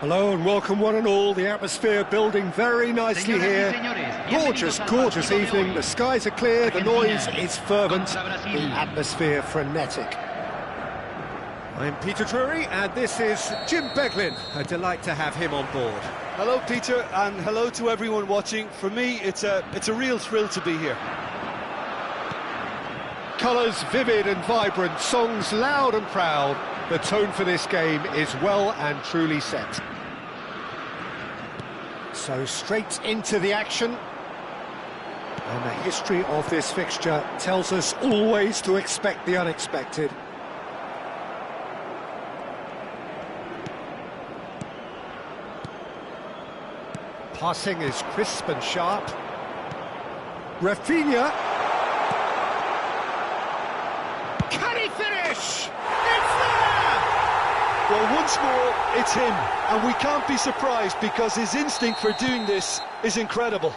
Hello and welcome one and all, the atmosphere building very nicely here. Gorgeous, gorgeous evening, the skies are clear, the noise is fervent, the atmosphere frenetic. I'm Peter Drury and this is Jim Beglin, a delight to have him on board. Hello Peter and hello to everyone watching. For me it's a real thrill to be here. Colours vivid and vibrant, songs loud and proud. The tone for this game is well and truly set. So straight into the action. And the history of this fixture tells us always to expect the unexpected. Passing is crisp and sharp. Rafinha. Can he finish? It's there! Well, once more, it's him, and we can't be surprised because his instinct for doing this is incredible.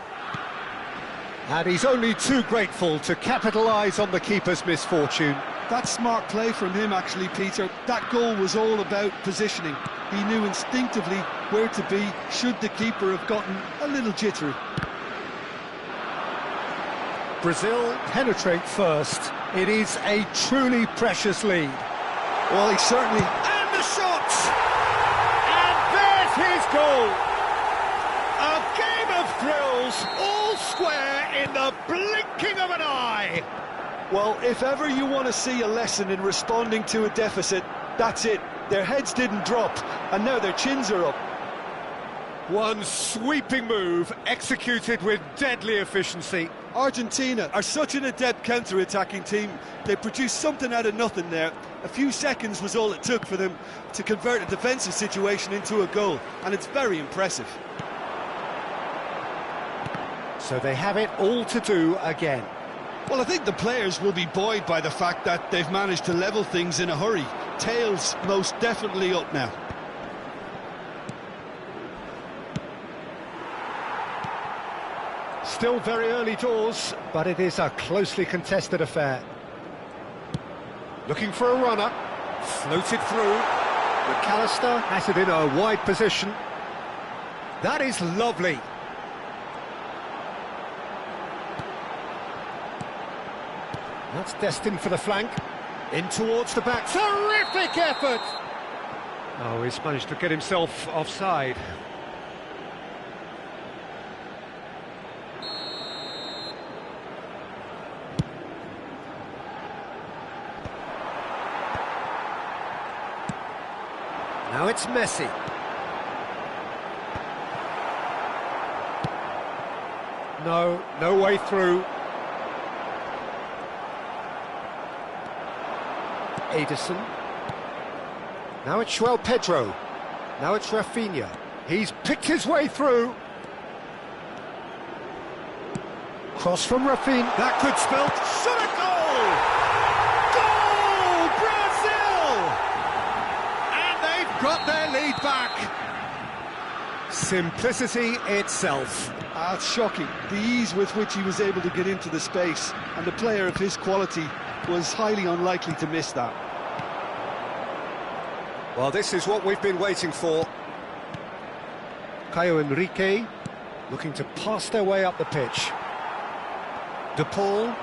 And he's only too grateful to capitalise on the keeper's misfortune. That's smart play from him, actually, Peter. That goal was all about positioning. He knew instinctively where to be should the keeper have gotten a little jittery. Brazil penetrate first. It is a truly precious lead. Well, he certainly... And the shot! And there's his goal! A game of thrills, all square in the blinking of an eye! Well, if ever you want to see a lesson in responding to a deficit, that's it. Their heads didn't drop, and now their chins are up. One sweeping move, executed with deadly efficiency. Argentina are such an adept counter-attacking team. They produced something out of nothing there. A few seconds was all it took for them to convert a defensive situation into a goal, and it's very impressive. So they have it all to do again. Well, I think the players will be buoyed by the fact that they've managed to level things in a hurry. Tails most definitely up now. Still very early doors, but it is a closely contested affair. Looking for a runner, floated through. McAllister has it in a wide position. That is lovely. That's destined for the flank. In towards the back. Terrific effort! Oh, he's managed to get himself offside. Now it's Messi. No way through. Ederson. Now it's João Pedro. Now it's Rafinha. He's picked his way through. Cross from Rafinha. That could spell shot a goal! Goal, Brazil! And they've got their lead back. Simplicity itself. It's shocking, the ease with which he was able to get into the space, and a player of his quality was highly unlikely to miss that. Well, this is what we've been waiting for. Caio Henrique looking to pass their way up the pitch. De Paul.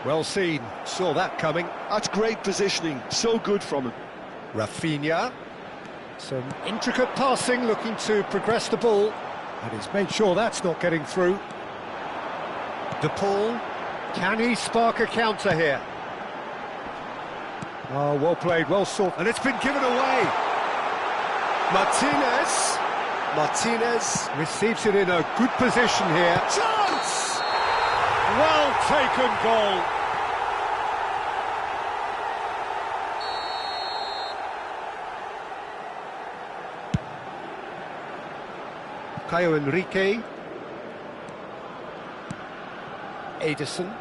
Well seen, saw that coming. That's great positioning, so good from him. Rafinha. Some intricate passing, looking to progress the ball. And he's made sure that's not getting through. De Paul. Can he spark a counter here? Oh, well played, well sought. And it's been given away. Martinez receives it in a good position here. Chance! Well taken goal. Caio Henrique. Ederson.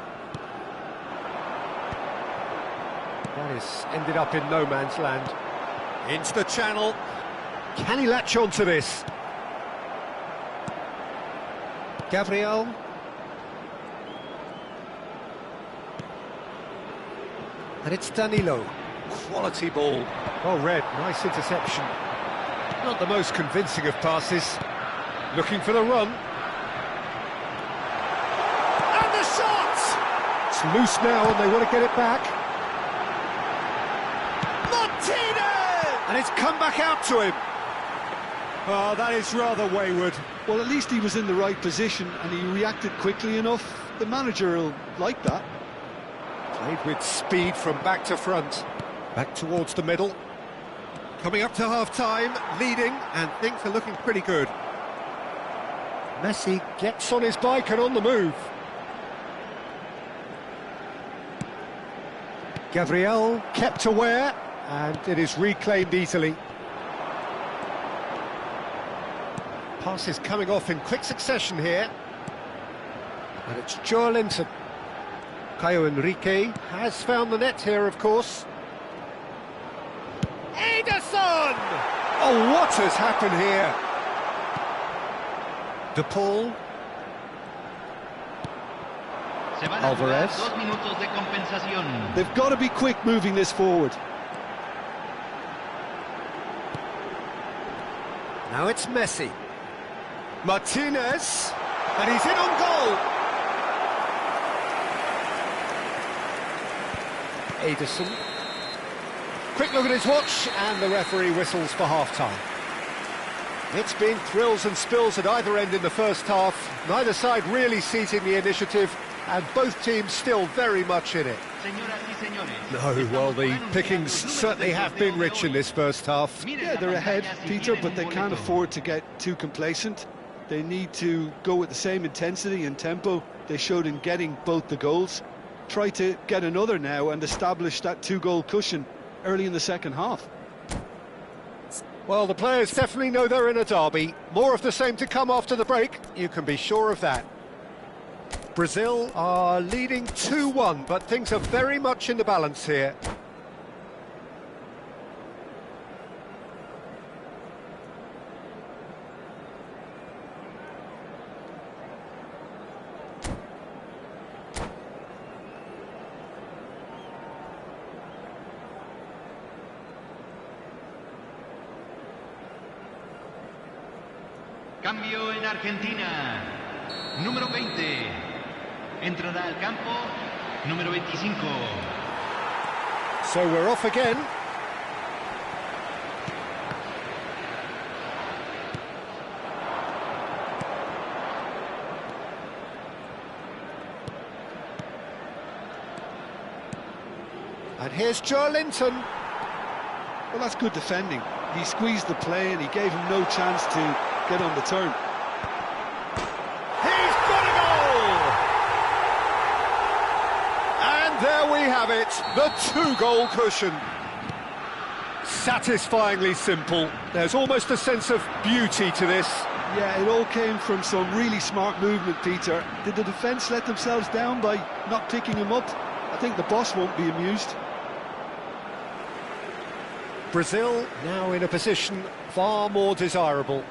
That has ended up in no man's land. Into the channel. Can he latch on to this? Gabriel. And it's Danilo. Quality ball. Well read, nice interception. Not the most convincing of passes. Looking for the run. And the shot! It's loose now and they want to get it back. Martinez! And it's come back out to him. Oh, that is rather wayward. Well, at least he was in the right position and he reacted quickly enough. The manager will like that. Played with speed from back to front. Back towards the middle. Coming up to half-time, leading, and things are looking pretty good. Messi gets on his bike and on the move. Gabriel kept aware, and it is reclaimed easily. Pass is coming off in quick succession here. And it's Joelinton. Caio Henrique has found the net here, of course. Ederson! Oh, what has happened here? De Paul. Alvarez. They've got to be quick moving this forward. Now it's Messi. Martinez. And he's in on goal. Ederson. Quick look at his watch, and the referee whistles for half-time. It's been thrills and spills at either end in the first half. Neither side really seizing the initiative, and both teams still very much in it. No, well, the pickings certainly have been rich in this first half. Yeah, they're ahead, Peter, but they can't afford to get too complacent. They need to go with the same intensity and tempo they showed in getting both the goals. Try to get another now and establish that two-goal cushion early in the second half. Well, the players definitely know they're in a derby. More of the same to come after the break, you can be sure of that. Brazil are leading 2-1, but things are very much in the balance here. Cambio en Argentina. Número 20. Entrará al campo. Número 25. So we're off again. And here's Joelinton. Well, that's good defending. He squeezed the play and he gave him no chance to get on the turn. He's got a goal! And there we have it, the two-goal cushion. Satisfyingly simple. There's almost a sense of beauty to this. Yeah, it all came from some really smart movement, Peter. Did the defence let themselves down by not picking him up? I think the boss won't be amused. Brazil now in a position far more desirable.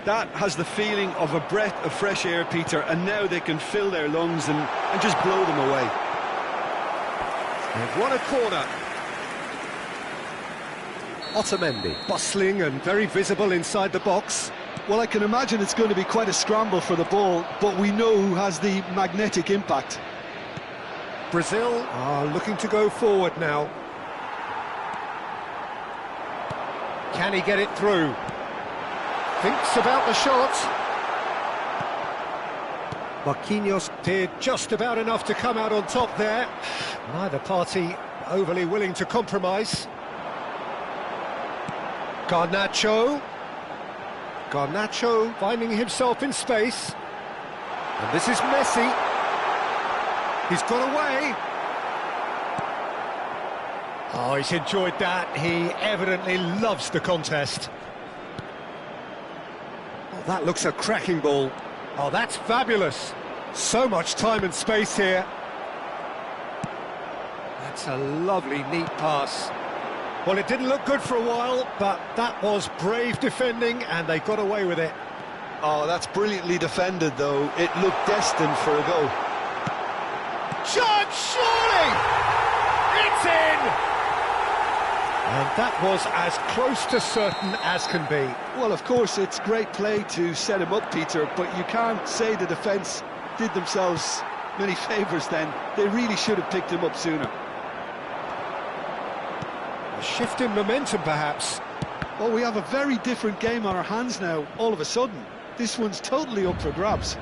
That has the feeling of a breath of fresh air, Peter, and now they can fill their lungs and just blow them away. They've won a corner. Otamendi, bustling and very visible inside the box. Well, I can imagine it's going to be quite a scramble for the ball, but we know who has the magnetic impact. Brazil are looking to go forward now. Can he get it through? Thinks about the shot. Marquinhos did just about enough to come out on top there. Neither party overly willing to compromise. Garnacho finding himself in space. And this is Messi. He's got away. Oh, he's enjoyed that. He evidently loves the contest. Oh, that looks a cracking ball. Oh, that's fabulous. So much time and space here. That's a lovely, neat pass. Well, it didn't look good for a while, but that was brave defending, and they got away with it. Oh, that's brilliantly defended, though. It looked destined for a goal. Shot, surely! It's in! And that was as close to certain as can be. Well, of course, it's great play to set him up, Peter, but you can't say the defence did themselves many favours then. They really should have picked him up sooner. A shift in momentum, perhaps. Well, we have a very different game on our hands now, all of a sudden. This one's totally up for grabs.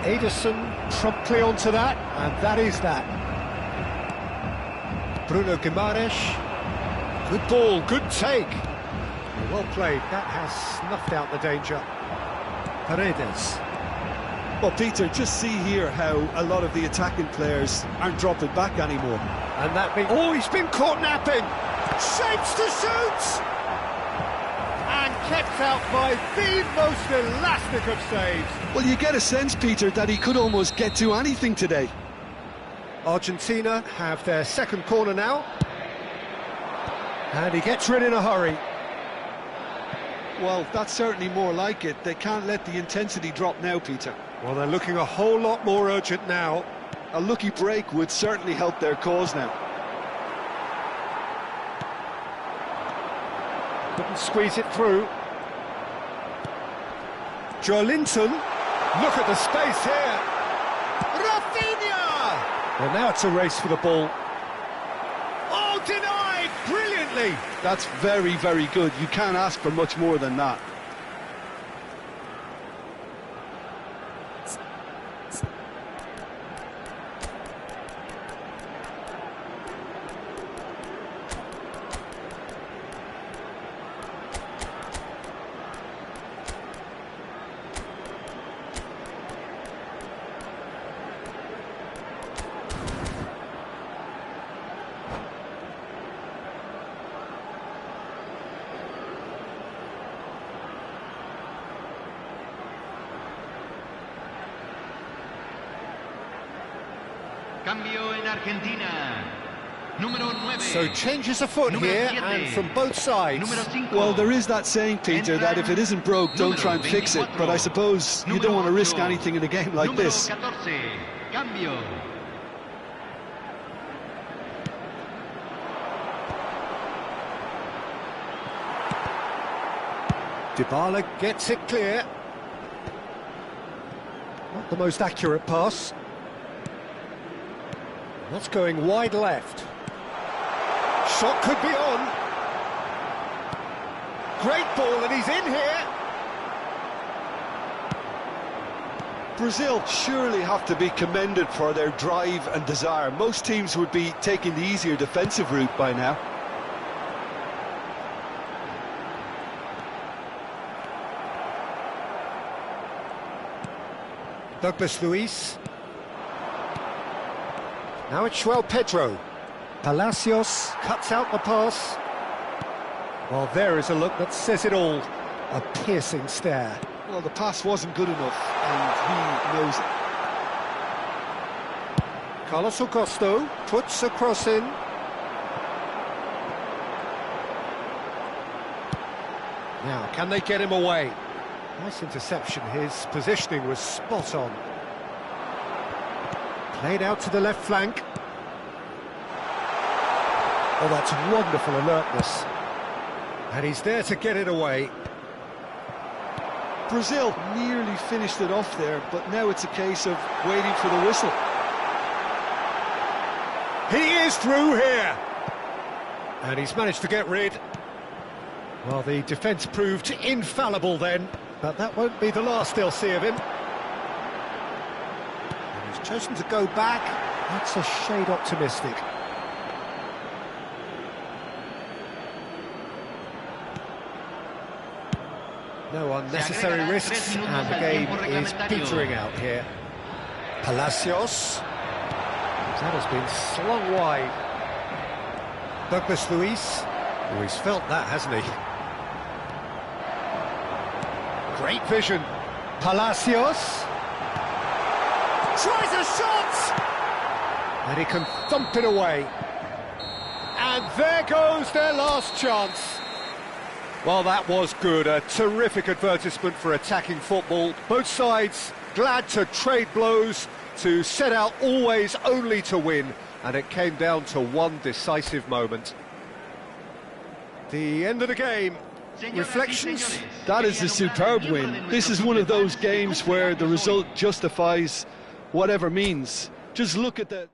Ederson promptly onto that, and that is that. Bruno Guimaraes. Good ball, good take. Well played, that has snuffed out the danger. Paredes. Well, Peter, just see here how a lot of the attacking players aren't dropping back anymore. And that means... Oh, he's been caught napping! Shapes to shoot! And kept out by the most elastic of saves. Well, you get a sense, Peter, that he could almost get to anything today. Argentina have their second corner now. And he gets rid in a hurry. Well, that's certainly more like it. They can't let the intensity drop now, Peter. Well, they're looking a whole lot more urgent now. A lucky break would certainly help their cause now. Couldn't squeeze it through. Joelinton, look at the space here. Rafinha! Well, now it's a race for the ball. Oh, denied! Brilliantly! That's very, very good. You can't ask for much more than that. Cambio en Argentina. Número 9. So changes afoot here, and from both sides. Número 5. Well, there is that saying, Peter, that if it isn't broke, don't try and fix it. But I suppose you don't want to risk anything in a game like this. Número 14. Cambio. Dybala gets it clear. Not the most accurate pass. That's going wide left. Shot could be on. Great ball, and he's in here. Brazil surely have to be commended for their drive and desire. Most teams would be taking the easier defensive route by now. Douglas Luiz. Now it's João Pedro. Palacios cuts out the pass. Well, there is a look that says it all. A piercing stare. Well, the pass wasn't good enough, and he knows it. Carlos Augusto puts a cross in. Now, can they get him away? Nice interception. His positioning was spot on. Played out to the left flank. Oh, that's wonderful alertness. And he's there to get it away. Brazil nearly finished it off there, but now it's a case of waiting for the whistle. He is through here. And he's managed to get rid. Well, the defence proved infallible then, but that won't be the last they'll see of him. And he's chosen to go back. That's a shade optimistic. No unnecessary risks, and the game is petering out here. Palacios. That has been slung wide. Douglas Luiz. Oh, he's felt that, hasn't he? Great vision. Palacios. Tries a shot! And he can thump it away. And there goes their last chance. Well, that was good. A terrific advertisement for attacking football. Both sides glad to trade blows, to set out always only to win. And it came down to one decisive moment. The end of the game. Reflections? That is a superb win. This is one of those games where the result justifies whatever means. Just look at that.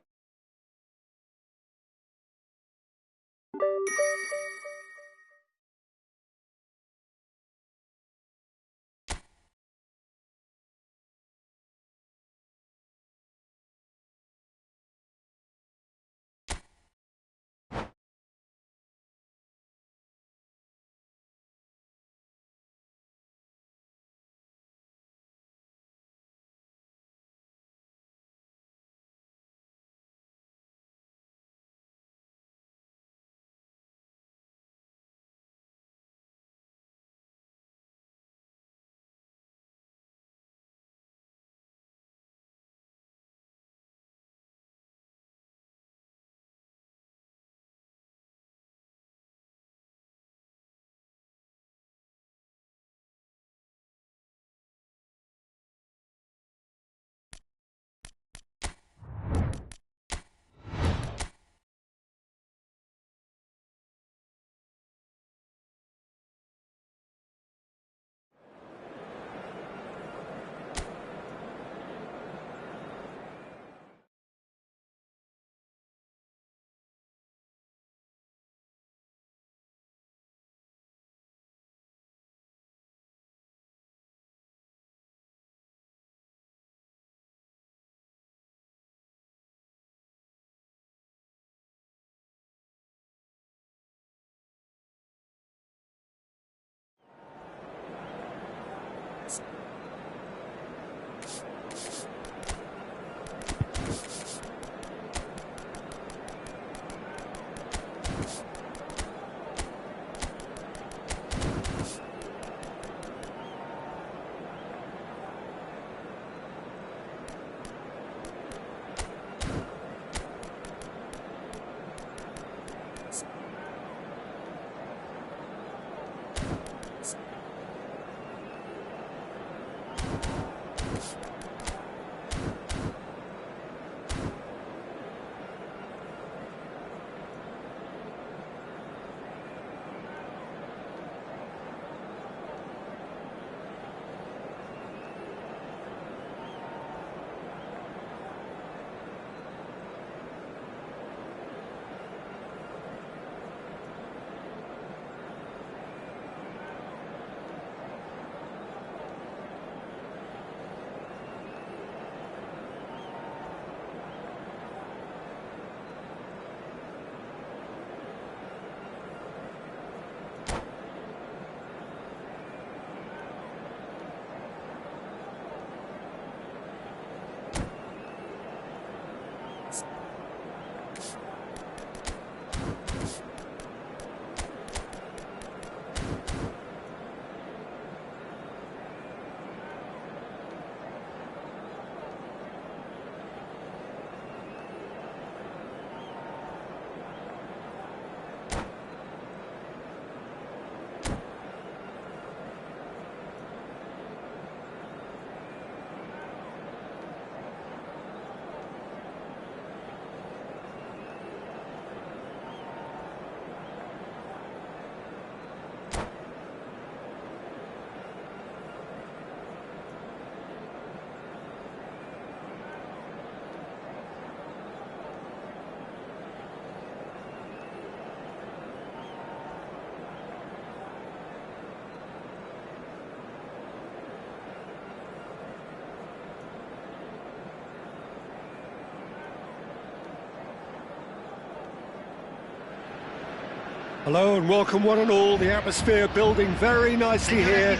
Hello and welcome one and all. The atmosphere building very nicely here.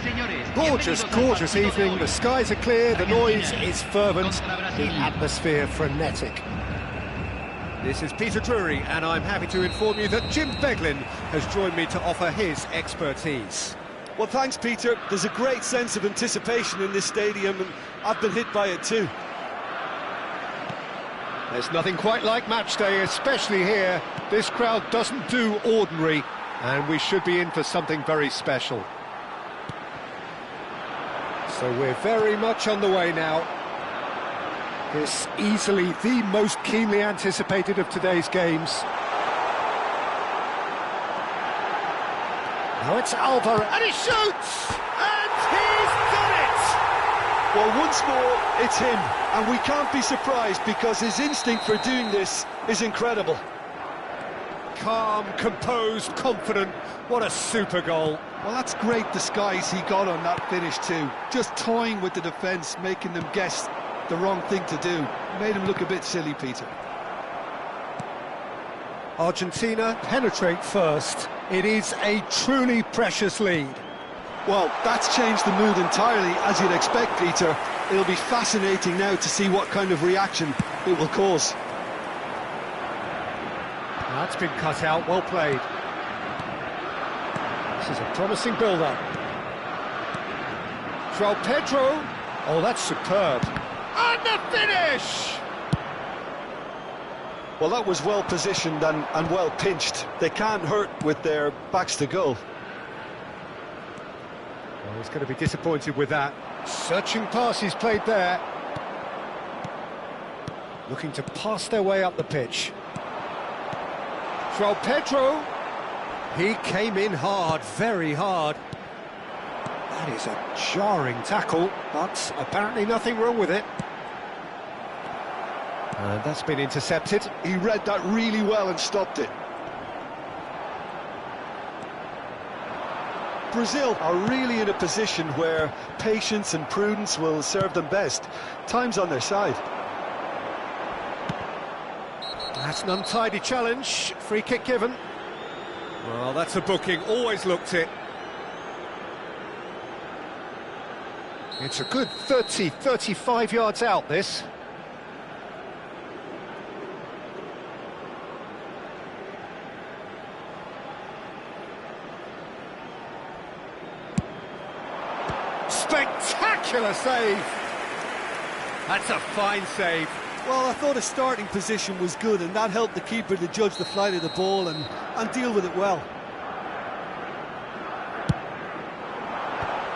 Gorgeous, gorgeous evening. The skies are clear, the noise is fervent, the atmosphere frenetic. This is Peter Drury and I'm happy to inform you that Jim Beglin has joined me to offer his expertise. Well, thanks, Peter. There's a great sense of anticipation in this stadium, and I've been hit by it too. There's nothing quite like match day, especially here. This crowd doesn't do ordinary, and we should be in for something very special. So we're very much on the way now. This easily the most keenly anticipated of today's games. Now it's Alvaro, and he shoots! And he's done it! Well, once more, it's him, and we can't be surprised because his instinct for doing this is incredible. Calm, composed, confident. What a super goal. Well, that's great disguise he got on that finish too. Just toying with the defence, making them guess the wrong thing to do. Made him look a bit silly, Peter. Argentina penetrate first. It is a truly precious lead. Well, that's changed the mood entirely, as you'd expect, Peter. It'll be fascinating now to see what kind of reaction it will cause. That's been cut out, well played. This is a promising build-up. João Pedro. Oh, that's superb. And the finish! Well, that was well positioned and well pinched. They can't hurt with their backs to goal. Well, he's going to be disappointed with that. Searching pass he's played there. Looking to pass their way up the pitch. João Pedro. He came in hard, very hard. That is a jarring tackle, but apparently nothing wrong with it. And that's been intercepted. He read that really well and stopped it. Brazil are really in a position where patience and prudence will serve them best. Time's on their side. That's an untidy challenge. Free kick given. Well, that's a booking. Always looked it. It's a good 30, 35 yards out, this. Spectacular save! That's a fine save. Well, I thought his starting position was good, and that helped the keeper to judge the flight of the ball and deal with it well.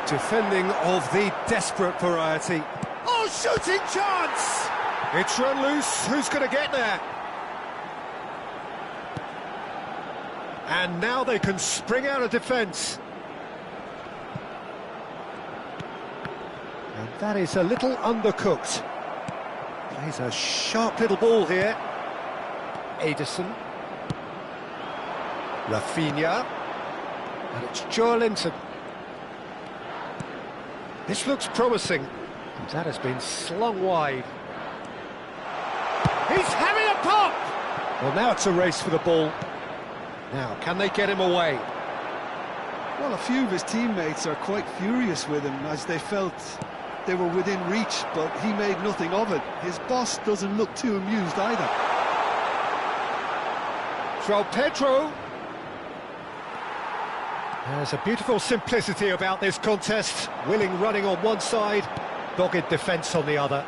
Defending of the desperate variety. Oh, shooting chance! It's run loose. Who's going to get there? And now they can spring out of defence. And that is a little undercooked. Plays a sharp little ball here. Ederson. Rafinha. And it's Joelinton. This looks promising. And that has been slung wide. He's having a pop! Well, now it's a race for the ball. Now, can they get him away? Well, a few of his teammates are quite furious with him as they felt they were within reach, but he made nothing of it. His boss doesn't look too amused either. João Pedro. There's a beautiful simplicity about this contest. Willing running on one side, dogged defence on the other.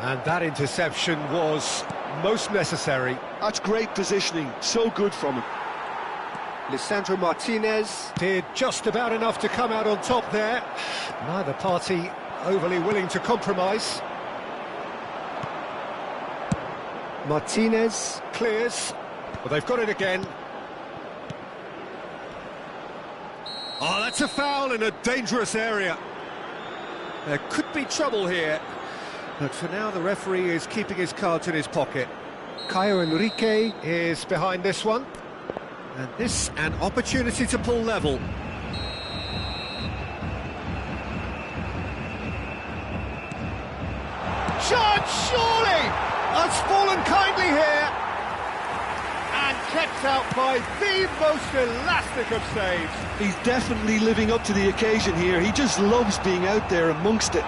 And that interception was most necessary. That's great positioning, so good from him. Lisandro Martinez did just about enough to come out on top there. Neither party overly willing to compromise. Martinez clears. Well, they've got it again. Oh, that's a foul in a dangerous area. There could be trouble here. But for now, the referee is keeping his cards in his pocket. Caio Henrique is behind this one. And this, an opportunity to pull level. Shot, surely! Has fallen kindly here. And kept out by the most elastic of saves. He's definitely living up to the occasion here. He just loves being out there amongst it.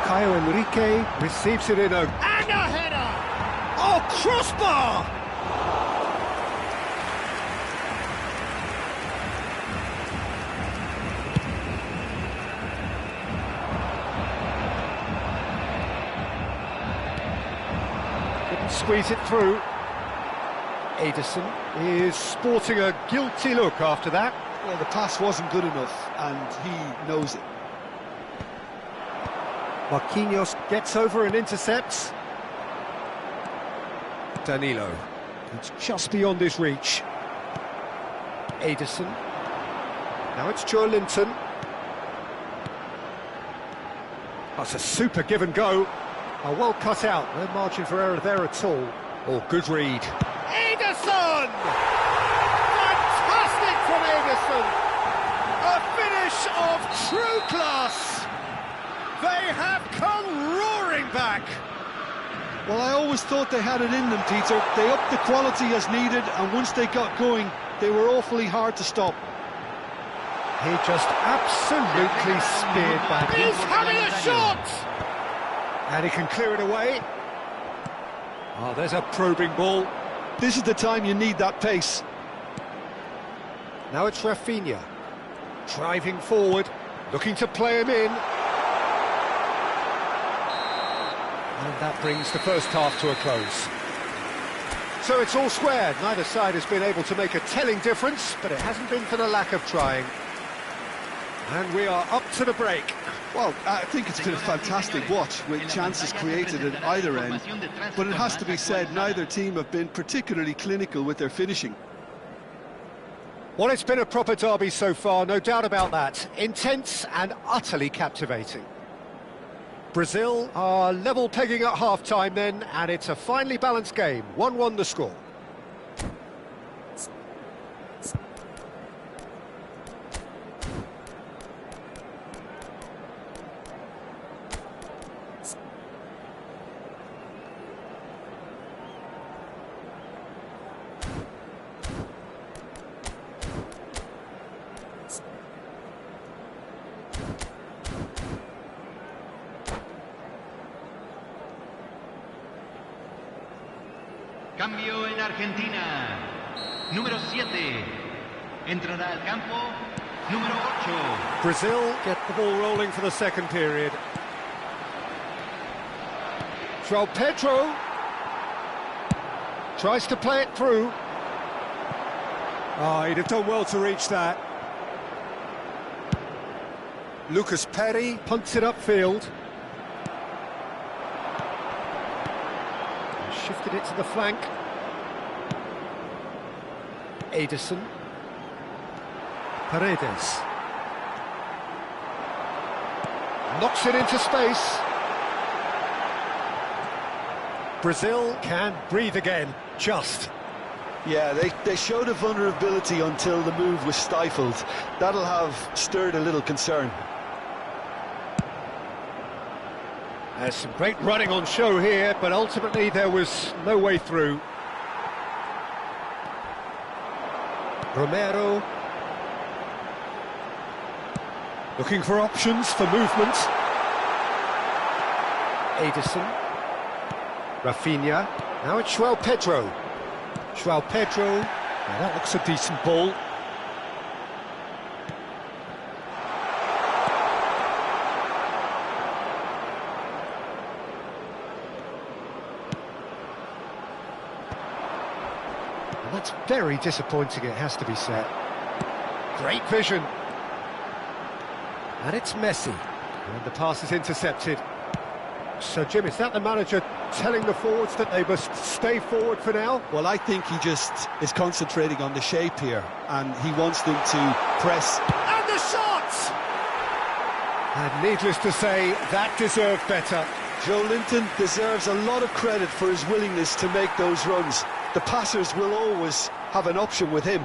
Caio Henrique receives it in and a header! Oh, crossbar! Couldn't squeeze it through. Ederson is sporting a guilty look after that. Well, the pass wasn't good enough, and he knows it. Marquinhos gets over and intercepts. Danilo. It's just beyond his reach. Ederson. Now it's Joe Linton. That's a super give and go. Oh, well cut out. No margin for error there at all. Oh, good read. Ederson! Fantastic from Ederson! A finish of true class! They have come roaring back! Well, I always thought they had it in them, Peter. They upped the quality as needed, and once they got going, they were awfully hard to stop. He just absolutely speared back. He's having a shot! And he can clear it away. Oh, there's a probing ball. This is the time you need that pace. Now it's Rafinha. Driving forward, looking to play him in. And that brings the first half to a close. So it's all squared. Neither side has been able to make a telling difference, but it hasn't been for the lack of trying. And we are up to the break. Well, I think it's been a fantastic watch with chances created at either end. But it has to be said, neither team have been particularly clinical with their finishing. Well, it's been a proper derby so far, no doubt about that. Intense and utterly captivating. Brazil are level pegging at half-time then, and it's a finely balanced game. 1-1 the score. Cambio en Argentina. Número 7. Entrará al campo. Número 8. Brazil get the ball rolling for the second period. João Pedro tries to play it through. Oh, he'd have done well to reach that. Lucas Perry punts it upfield. Shifted it to the flank. Ederson. Paredes. Knocks it into space. Brazil can breathe again, just. Yeah, they showed a vulnerability until the move was stifled. That'll have stirred a little concern. There's some great running on show here, but ultimately there was no way through. Romero. Looking for options for movement. Ederson. Rafinha. Now it's João Pedro. João Pedro. Now that looks a decent ball. That's very disappointing, it has to be said. Great vision. And it's Messi. And the pass is intercepted. So, Jim, is that the manager telling the forwards that they must stay forward for now? Well, I think he just is concentrating on the shape here, and he wants them to press. And the shot! And needless to say, that deserved better. Joe Linton deserves a lot of credit for his willingness to make those runs. The passers will always have an option with him.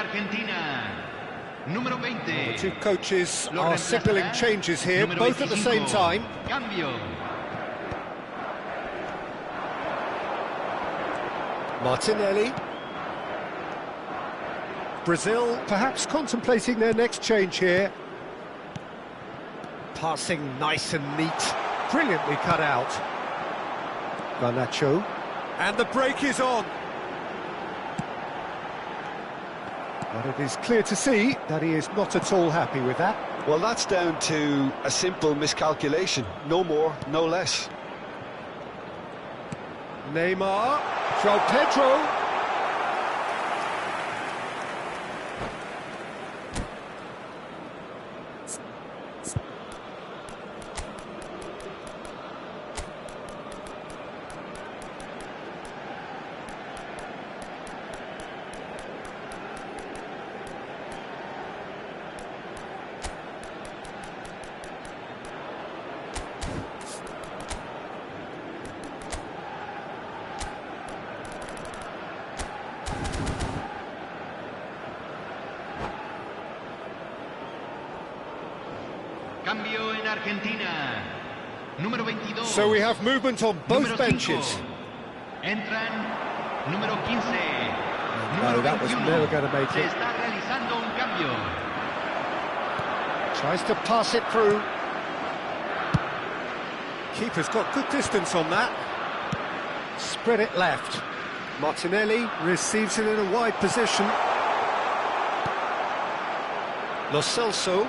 Argentina. Número 20. The two coaches Lo are reemplazará signalling changes here, número both at the same 25. time. Cambio. Martinelli. Brazil perhaps contemplating their next change here. Passing nice and neat. Brilliantly cut out. Garnacho. And the break is on. But it is clear to see that he is not at all happy with that. Well, that's down to a simple miscalculation. No more, no less. Neymar. João Pedro. Cambio en Argentina. Número 22. So we have movement on both Número benches. 5. Entran número 15. No, Número that was 21. never going to make Se it. está realizando un cambio. Tries to pass it through. Keeper's got good distance on that. Spread it left. Martinelli receives it in a wide position. Lo Celso.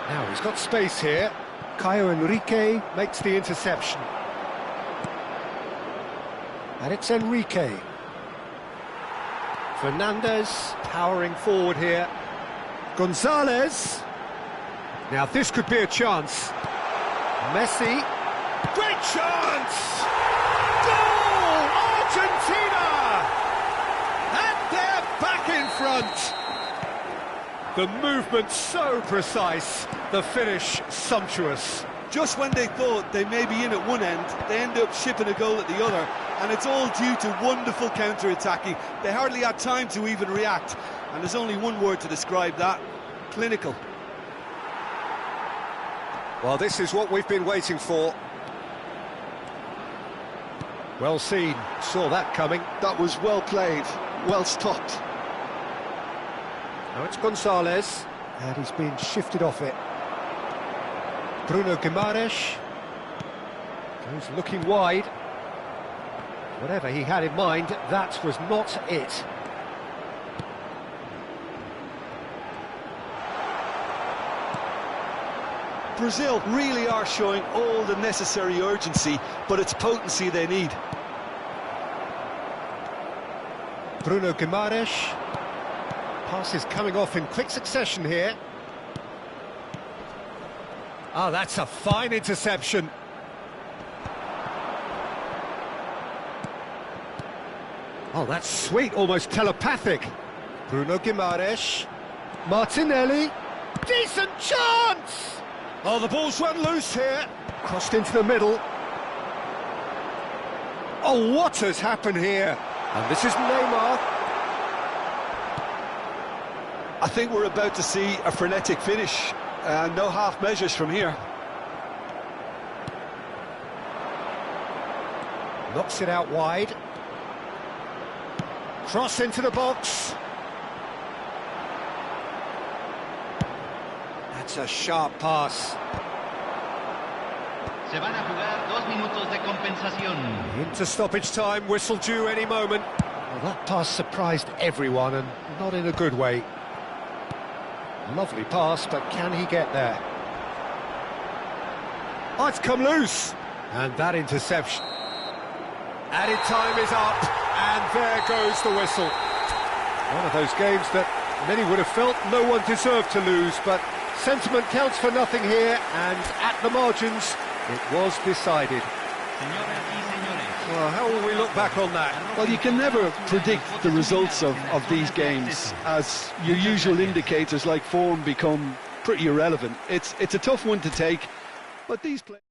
Now he's got space here. Caio Henrique makes the interception. And it's Enrique. Fernandez powering forward here. Gonzalez. Now this could be a chance. Messi. Great chance! Goal! Argentina! And they're back in front. The movement so precise, the finish sumptuous. Just when they thought they may be in at one end, they end up shipping a goal at the other, and it's all due to wonderful counter-attacking. They hardly had time to even react, and there's only one word to describe that: clinical. Well, this is what we've been waiting for. Well seen, saw that coming. That was well played, well stopped. Now it's Gonzalez, and he's been shifted off it. Bruno Guimaraes goes looking wide. Whatever he had in mind, that was not it. Brazil really are showing all the necessary urgency, but it's potency they need. Bruno Guimaraes. Pass is coming off in quick succession here. Ah, that's a fine interception. Oh, that's sweet, almost telepathic. Bruno Guimaraes. Martinelli. Decent chance! Oh, the ball's run loose here. Crossed into the middle. Oh, what has happened here? And this is Neymar. I think we're about to see a frenetic finish. No half measures from here. Knocks it out wide. Cross into the box. That's a sharp pass. Se van a jugar 2 minutos de compensación. Into stoppage time, whistle due any moment. Well, that pass surprised everyone, and not in a good way. Lovely pass, but can he get there? Oh, it's come loose. And that interception. Added time is up, and there goes the whistle. One of those games that many would have felt no one deserved to lose, but sentiment counts for nothing here, and at the margins, it was decided. Well, how will we look back on that? Well, you can never predict the results of these games, as your usual indicators like form become pretty irrelevant. It's a tough one to take, but these players...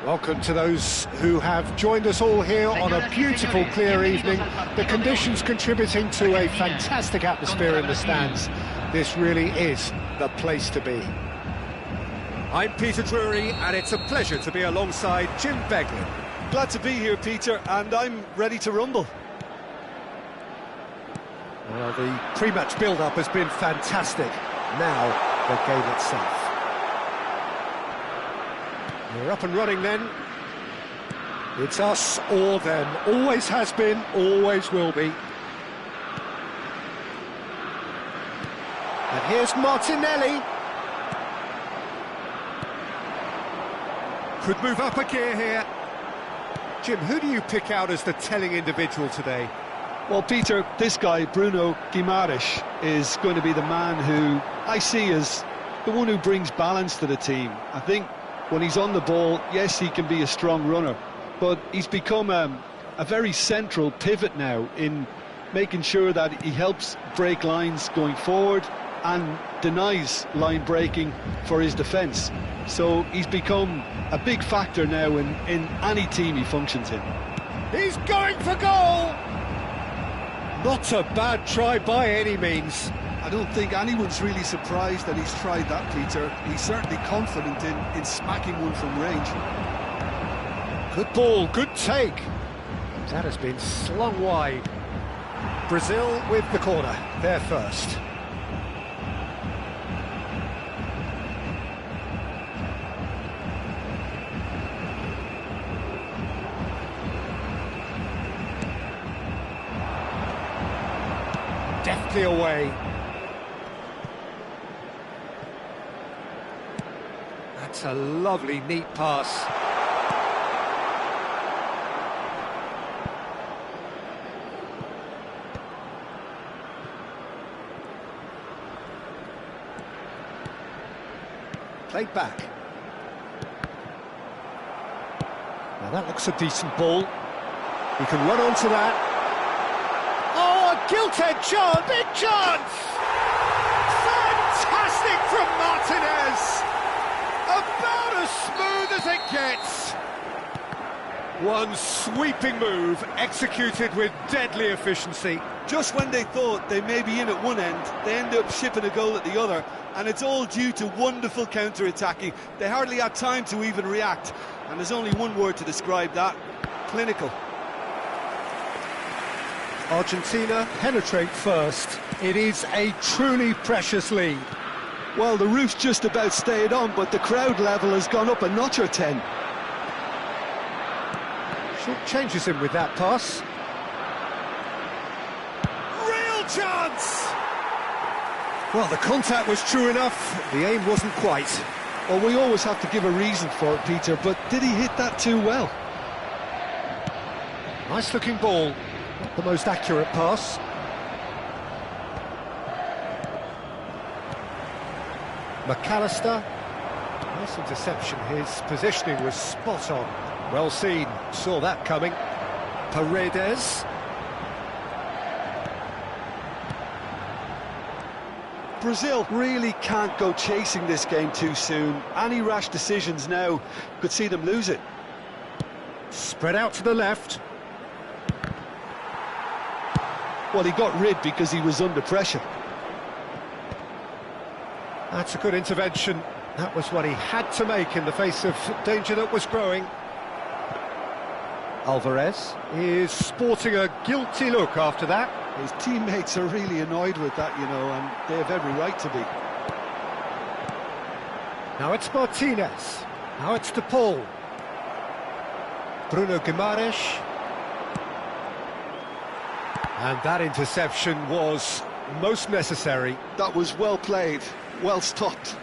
Welcome to those who have joined us all here on a beautiful, clear evening. The conditions contributing to a fantastic atmosphere in the stands. This really is the place to be. I'm Peter Drury, and it's a pleasure to be alongside Jim Beglin. Glad to be here, Peter, and I'm ready to rumble. Well, the pre-match build-up has been fantastic. Now, the game itself. We're up and running then. It's us or them. Always has been, always will be. And here's Martinelli. Could move up a gear here. Jim, who do you pick out as the telling individual today? Well, Peter, this guy, Bruno Guimaraes, is going to be the man who I see as the one who brings balance to the team. I think when he's on the ball, yes, he can be a strong runner, but he's become a very central pivot now in making sure that he helps break lines going forward and denies line breaking for his defence. So he's become a big factor now in any team he functions in. He's going for goal! Not a bad try by any means. I don't think anyone's really surprised that he's tried that, Peter. He's certainly confident in smacking one from range. Good ball, good take. That has been slung wide. Brazil with the corner, they're first. Deftly away. That's a lovely, neat pass. Played back. Now that looks a decent ball. He can run onto that. Oh, a gilt-edged chance! Big chance! Fantastic from Martinez! About as smooth as it gets. One sweeping move, executed with deadly efficiency. Just when they thought they may be in at one end, they end up shipping a goal at the other, and it's all due to wonderful counter-attacking. They hardly had time to even react, and there's only one word to describe that: clinical. Argentina penetrate first. It is a truly precious lead. Well, the roof's just about stayed on, but the crowd level has gone up a notch or 10. Short changes him with that pass. Real chance! Well, the contact was true enough, the aim wasn't quite. Well, we always have to give a reason for it, Peter, but did he hit that too well? Nice looking ball, not the most accurate pass. McAllister, nice interception, his positioning was spot on. Well seen, saw that coming. Paredes. Brazil really can't go chasing this game too soon. Any rash decisions now could see them lose it. Spread out to the left. Well, he got rid because he was under pressure. That's a good intervention. That was what he had to make in the face of danger that was growing. Alvarez is sporting a guilty look after that. His teammates are really annoyed with that, you know, and they have every right to be. Now it's Martinez. Now it's De Paul. Bruno Guimaraes. And that interception was most necessary. That was well played, well stopped.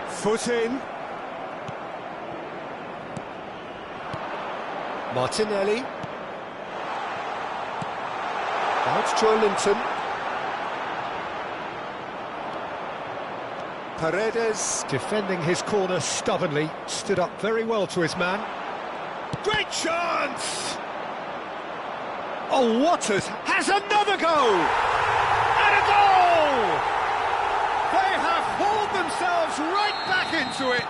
Foot in. Martinelli. Now it's Joe Linton. Paredes, defending his corner stubbornly, stood up very well to his man. Great chance! Oh, Waters has another goal! And a goal! They have hauled themselves right back into it.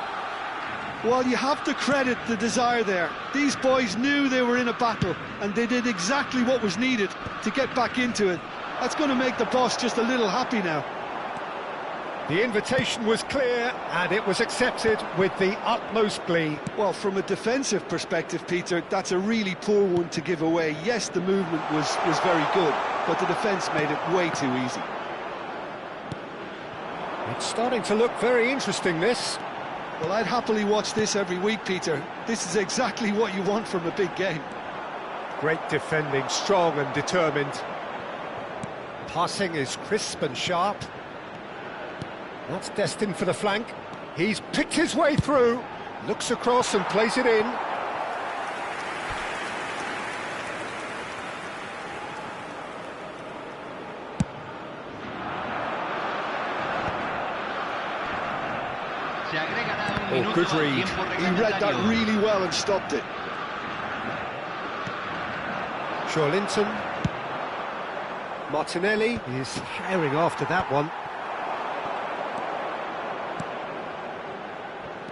Well, you have to credit the desire there. These boys knew they were in a battle, and they did exactly what was needed to get back into it. That's going to make the boss just a little happy now. The invitation was clear, and it was accepted with the utmost glee. Well, from a defensive perspective, Peter, that's a really poor one to give away. Yes, the movement was very good, but the defence made it way too easy. It's starting to look very interesting, this. Well, I'd happily watch this every week, Peter. This is exactly what you want from a big game. Great defending, strong and determined. Passing is crisp and sharp. That's destined for the flank. He's picked his way through, looks across and plays it in. Oh, good read. He read that really well and stopped it. Linton. Martinelli is herring after that one.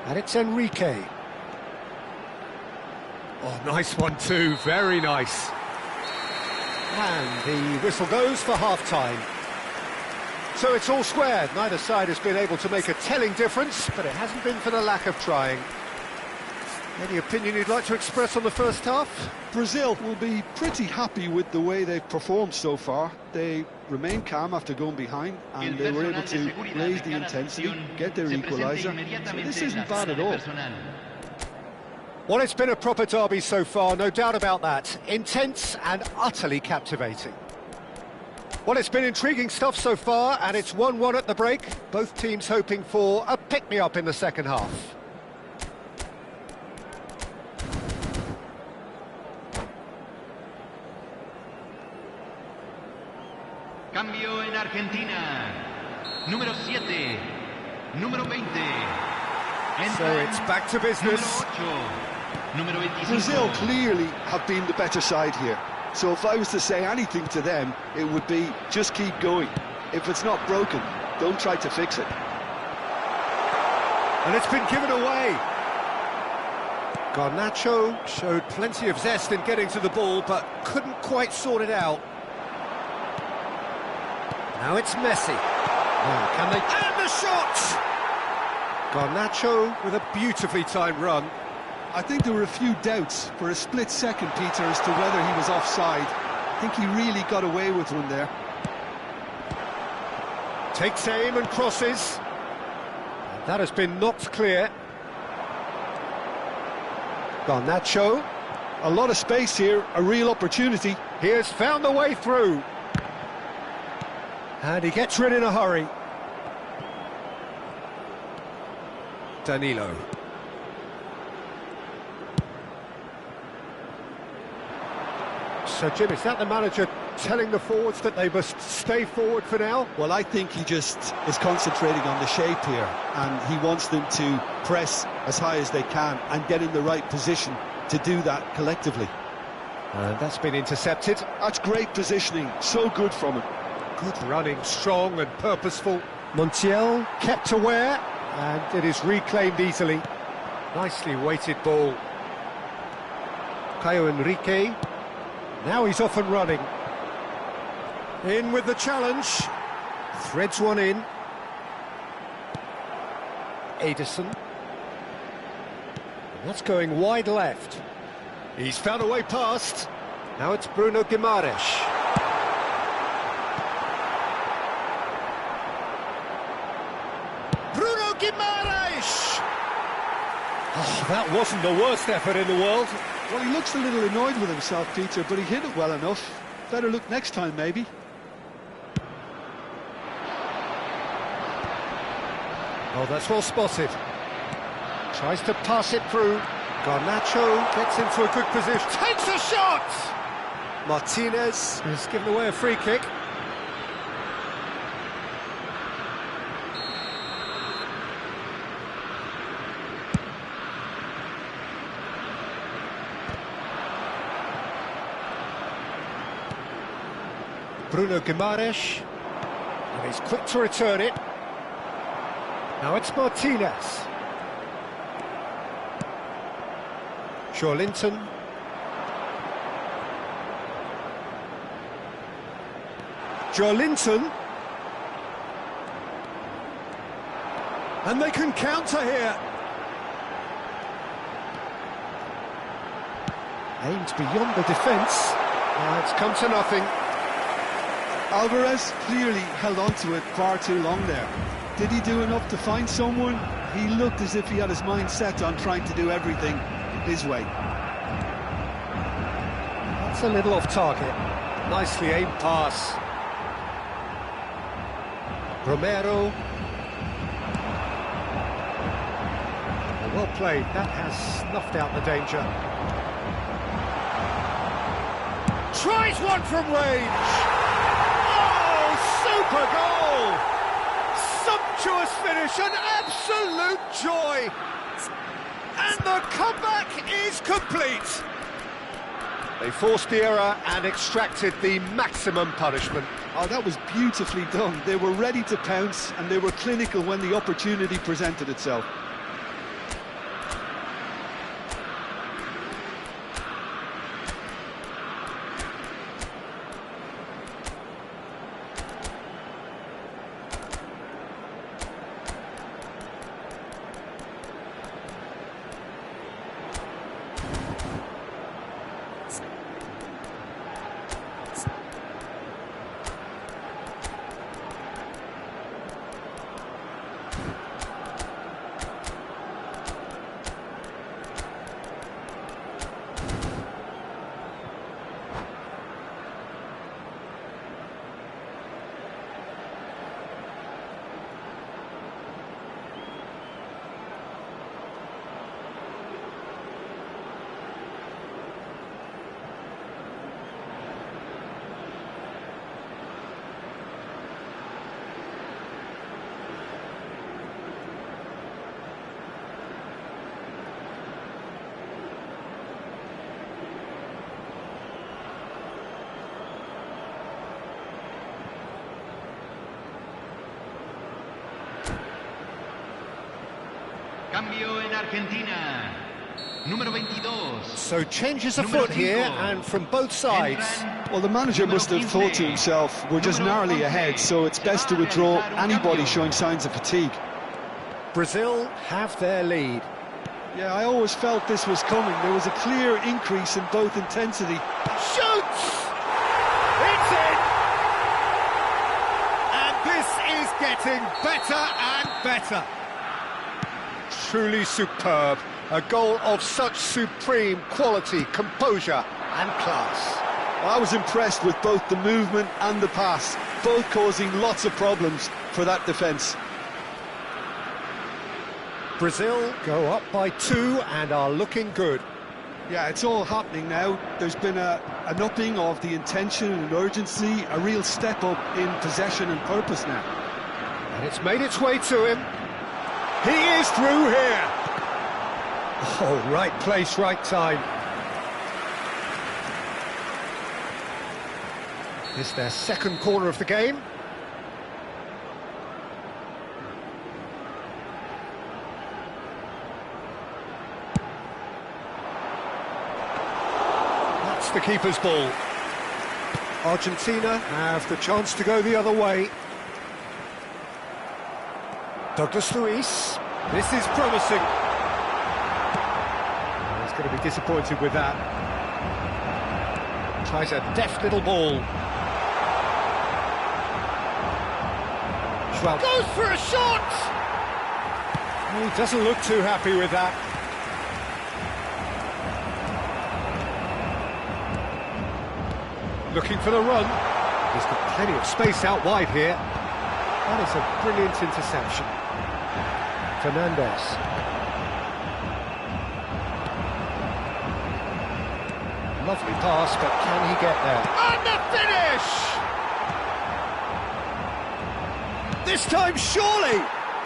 And it's Enrique. Oh, nice one too, very nice. And the whistle goes for half-time. So it's all squared. Neither side has been able to make a telling difference, but it hasn't been for the lack of trying. Any opinion you'd like to express on the first half? Brazil will be pretty happy with the way they've performed so far. They remained calm after going behind, and they were able to raise the intensity, get their equaliser. So this isn't bad at all. Well, it's been a proper derby so far, no doubt about that. Intense and utterly captivating. Well, it's been intriguing stuff so far, and it's 1-1 at the break. Both teams hoping for a pick-me-up in the second half. Cambio en Argentina. Número 7. Número 20. So it's back to business. Número 25. Brazil clearly have been the better side here. So if I was to say anything to them, it would be just keep going. If it's not broken, don't try to fix it. And it's been given away. Garnacho showed plenty of zest in getting to the ball, but couldn't quite sort it out. Now it's Messi. Now, can they... And the shot! Garnacho with a beautifully timed run. I think there were a few doubts for a split second, Peter, as to whether he was offside. I think he really got away with one there. Takes aim and crosses. And that has been knocked clear. Garnacho. A lot of space here, a real opportunity. He has found the way through. And he gets rid in a hurry. Danilo. So, Jim, is that the manager telling the forwards that they must stay forward for now? Well, I think he just is concentrating on the shape here, and he wants them to press as high as they can and get in the right position to do that collectively. And that's been intercepted. That's great positioning, so good from him. Good running, strong and purposeful. Montiel kept aware, and it is reclaimed easily. Nicely weighted ball. Caio Enrique. Now he's off and running. In with the challenge. Threads one in. Ederson. That's going wide left. He's found a way past. Now it's Bruno Guimaraes. Bruno Guimaraes! Oh, that wasn't the worst effort in the world. Well, he looks a little annoyed with himself, Peter, but he hit it well enough. Better look next time, maybe. Oh, that's well spotted. Tries to pass it through. Garnacho gets into a good position. Takes a shot! Martinez has given away a free kick. Bruno Guimaraes. And he's quick to return it. Now it's Martinez. Linton. Linton. And they can counter here. Aimed beyond the defence. It's come to nothing. Alvarez clearly held on to it far too long there. Did he do enough to find someone? He looked as if he had his mind set on trying to do everything his way. That's a little off target. Nicely aimed pass. Romero. Well played. That has snuffed out the danger. Tries one from range. Oh, super goal! Sumptuous finish, an absolute joy. And the comeback is complete. They forced the error and extracted the maximum punishment. Oh, that was beautifully done. They were ready to pounce and they were clinical when the opportunity presented itself. Cambio en Argentina. Número 22. So changes afoot here, and from both sides. Well, the manager must have thought to himself, we're just narrowly ahead, so it's best to withdraw anybody showing signs of fatigue. Brazil have their lead. Yeah, I always felt this was coming. There was a clear increase in both intensity. Shoots! It's in! And this is getting better and better. Truly superb. A goal of such supreme quality, composure and class. Well, I was impressed with both the movement and the pass, both causing lots of problems for that defence. Brazil go up by 2 and are looking good. Yeah, it's all happening now. There's been an upping of the intention and urgency, a real step up in possession and purpose now. And it's made its way to him. He is through here. Oh, right place, right time. It's their second corner of the game. That's the keeper's ball. Argentina have the chance to go the other way. Douglas Luiz. This is promising. He's going to be disappointed with that. Tries a deft little ball. Schwab goes for a shot! He doesn't look too happy with that. Looking for the run. He's got plenty of space out wide here. That is a brilliant interception. Fernandez. Lovely pass, but can he get there? And the finish! This time, surely!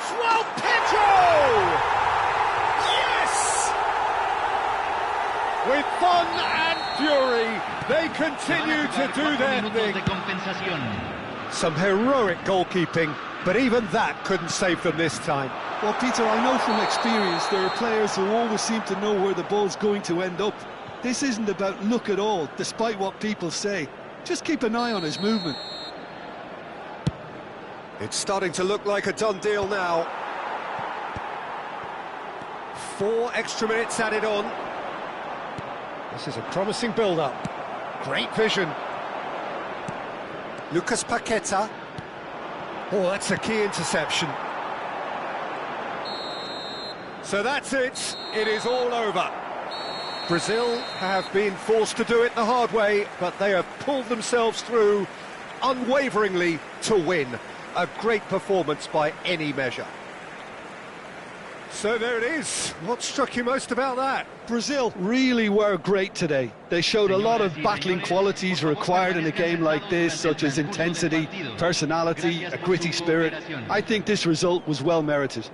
João Pedro! Yes! With fun and fury, they continue to do their thing. Some heroic goalkeeping, but even that couldn't save them this time. Well, Peter, I know from experience there are players who always seem to know where the ball's going to end up. This isn't about luck at all, despite what people say. Just keep an eye on his movement. It's starting to look like a done deal now. 4 extra minutes added on. This is a promising build-up. Great vision. Lucas Paqueta. Oh, that's a key interception. So that's it. It is all over. Brazil have been forced to do it the hard way, but they have pulled themselves through unwaveringly to win. A great performance by any measure. So there it is. What struck you most about that? Brazil really were great today. They showed a lot of battling qualities required in a game like this, such as intensity, personality, a gritty spirit. I think this result was well merited.